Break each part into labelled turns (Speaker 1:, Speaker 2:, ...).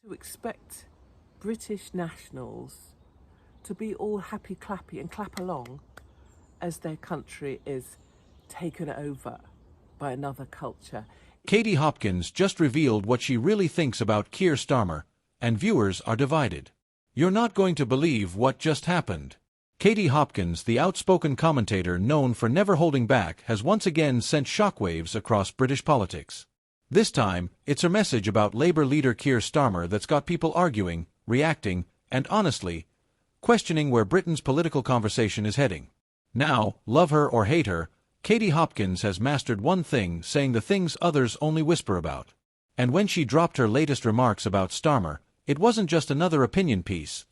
Speaker 1: To expect British nationals to be all happy clappy and clap along as their country is taken over by another culture.
Speaker 2: Katie Hopkins just revealed what she really thinks about Keir Starmer, and viewers are divided. You're not going to believe what just happened. Katie Hopkins, the outspoken commentator known for never holding back, has once again sent shockwaves across British politics. This time, it's her message about Labour leader Keir Starmer that's got people arguing, reacting, and honestly, questioning where Britain's political conversation is heading. Now, love her or hate her, Katie Hopkins has mastered one thing, saying the things others only whisper about. And when she dropped her latest remarks about Starmer, it wasn't just another opinion piece.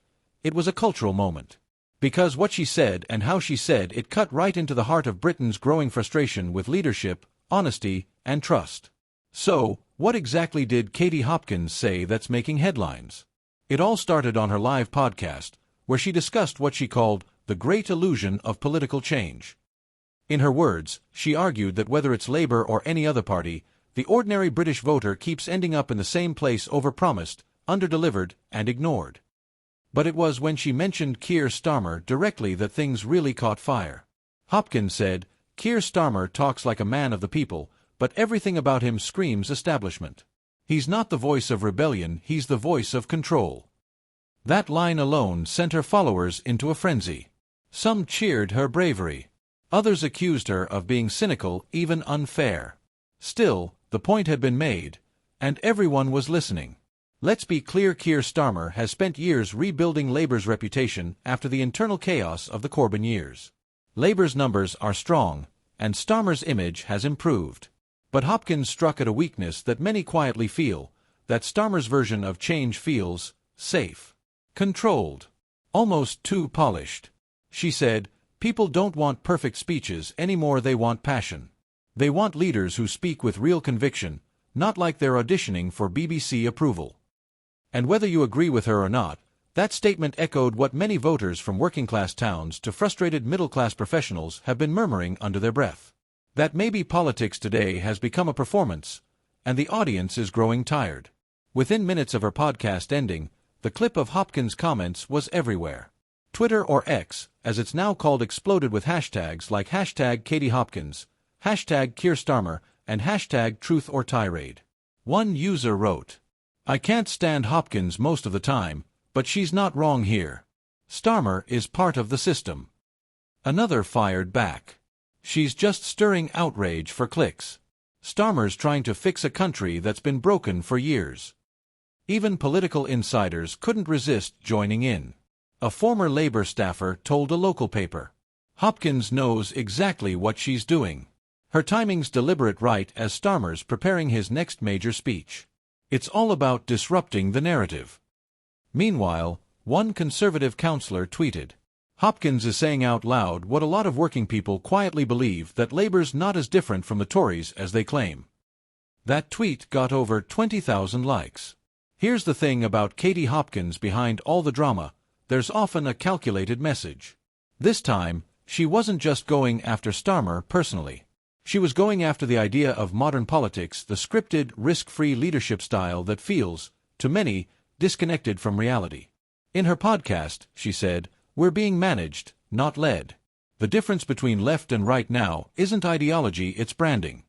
Speaker 2: It was a cultural moment. Because what she said and how she said it cut right into the heart of Britain's growing frustration with leadership, honesty, and trust. So, what exactly did Katie Hopkins say that's making headlines? It all started on her live podcast, where she discussed what she called the great illusion of political change. In her words, she argued that whether it's Labour or any other party, the ordinary British voter keeps ending up in the same place, overpromised, underdelivered, and ignored. But it was when she mentioned Keir Starmer directly that things really caught fire. Hopkins said, "Keir Starmer talks like a man of the people, but everything about him screams establishment. He's not the voice of rebellion, he's the voice of control." That line alone sent her followers into a frenzy. Some cheered her bravery. Others accused her of being cynical, even unfair. Still, the point had been made, and everyone was listening. Let's be clear, Keir Starmer has spent years rebuilding Labour's reputation after the internal chaos of the Corbyn years. Labour's numbers are strong, and Starmer's image has improved. But Hopkins struck at a weakness that many quietly feel, that Starmer's version of change feels safe, controlled, almost too polished. She said, "People don't want perfect speeches anymore, they want passion. They want leaders who speak with real conviction, not like they're auditioning for BBC approval." And whether you agree with her or not, that statement echoed what many voters from working-class towns to frustrated middle-class professionals have been murmuring under their breath. That maybe politics today has become a performance, and the audience is growing tired. Within minutes of her podcast ending, the clip of Hopkins' comments was everywhere. Twitter, or X, as it's now called, exploded with hashtags like hashtag Katie Hopkins, hashtag Keir Starmer, and hashtag Truth or Tirade. One user wrote, "I can't stand Hopkins most of the time, but she's not wrong here. Starmer is part of the system." Another fired back, "She's just stirring outrage for clicks. Starmer's trying to fix a country that's been broken for years." Even political insiders couldn't resist joining in. A former Labour staffer told a local paper, "Hopkins knows exactly what she's doing. Her timing's deliberate, right as Starmer's preparing his next major speech. It's all about disrupting the narrative." Meanwhile, one Conservative councillor tweeted, "Hopkins is saying out loud what a lot of working people quietly believe, that Labour's not as different from the Tories as they claim." That tweet got over 20,000 likes. Here's the thing about Katie Hopkins: behind all the drama, there's often a calculated message. This time, she wasn't just going after Starmer personally. She was going after the idea of modern politics, the scripted, risk-free leadership style that feels, to many, disconnected from reality. In her podcast, she said, "We're being managed, not led. The difference between left and right now isn't ideology, it's branding."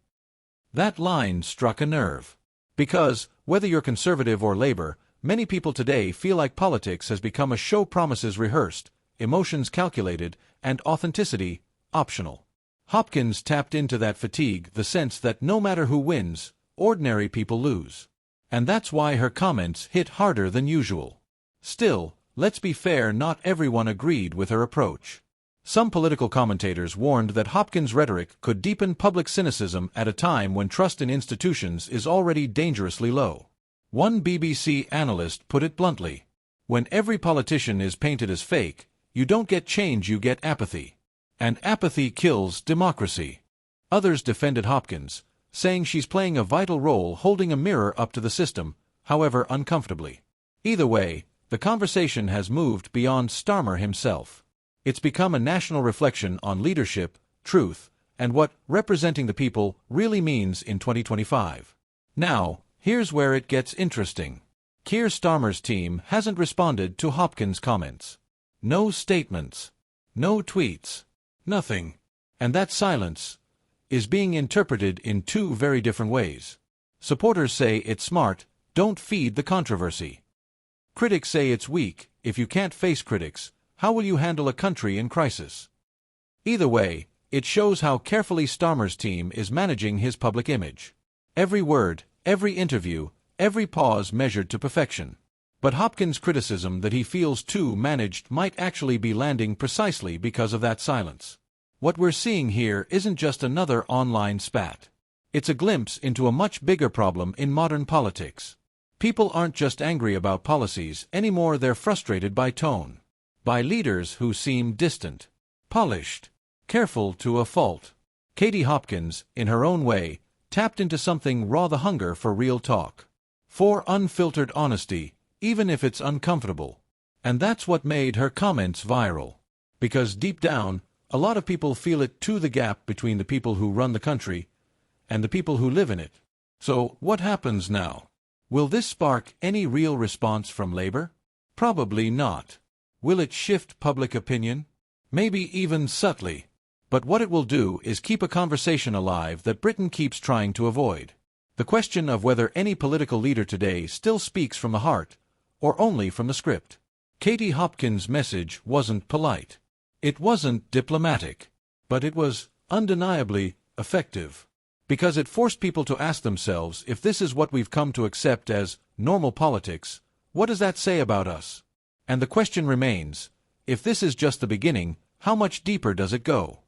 Speaker 2: That line struck a nerve. Because, whether you're Conservative or Labour, many people today feel like politics has become a show, promises rehearsed, emotions calculated, and authenticity optional. Hopkins tapped into that fatigue, the sense that no matter who wins, ordinary people lose. And that's why her comments hit harder than usual. Still, let's be fair, not everyone agreed with her approach. Some political commentators warned that Hopkins' rhetoric could deepen public cynicism at a time when trust in institutions is already dangerously low. One BBC analyst put it bluntly, "When every politician is painted as fake, you don't get change, you get apathy. And apathy kills democracy." Others defended Hopkins, saying she's playing a vital role, holding a mirror up to the system, however uncomfortably. Either way, the conversation has moved beyond Starmer himself. It's become a national reflection on leadership, truth, and what representing the people really means in 2025. Now, here's where it gets interesting. Keir Starmer's team hasn't responded to Hopkins' comments. No statements. No tweets. Nothing. And that silence is being interpreted in two very different ways. Supporters say it's smart, don't feed the controversy. Critics say it's weak, if you can't face critics, how will you handle a country in crisis? Either way, it shows how carefully Starmer's team is managing his public image. Every word, every interview, every pause measured to perfection. But Hopkins' criticism that he feels too managed might actually be landing precisely because of that silence. What we're seeing here isn't just another online spat. It's a glimpse into a much bigger problem in modern politics. People aren't just angry about policies anymore, they're frustrated by tone. By leaders who seem distant, polished, careful to a fault. Katie Hopkins, in her own way, tapped into something raw, the hunger for real talk. For unfiltered honesty, even if it's uncomfortable. And that's what made her comments viral. Because deep down, a lot of people feel it too, the gap between the people who run the country and the people who live in it. So, what happens now? Will this spark any real response from Labour? Probably not. Will it shift public opinion? Maybe even subtly. But what it will do is keep a conversation alive that Britain keeps trying to avoid. The question of whether any political leader today still speaks from the heart, or only from the script. Katie Hopkins' message wasn't polite. It wasn't diplomatic. But it was undeniably effective. Because it forced people to ask themselves, if this is what we've come to accept as normal politics, what does that say about us? And the question remains, if this is just the beginning, how much deeper does it go?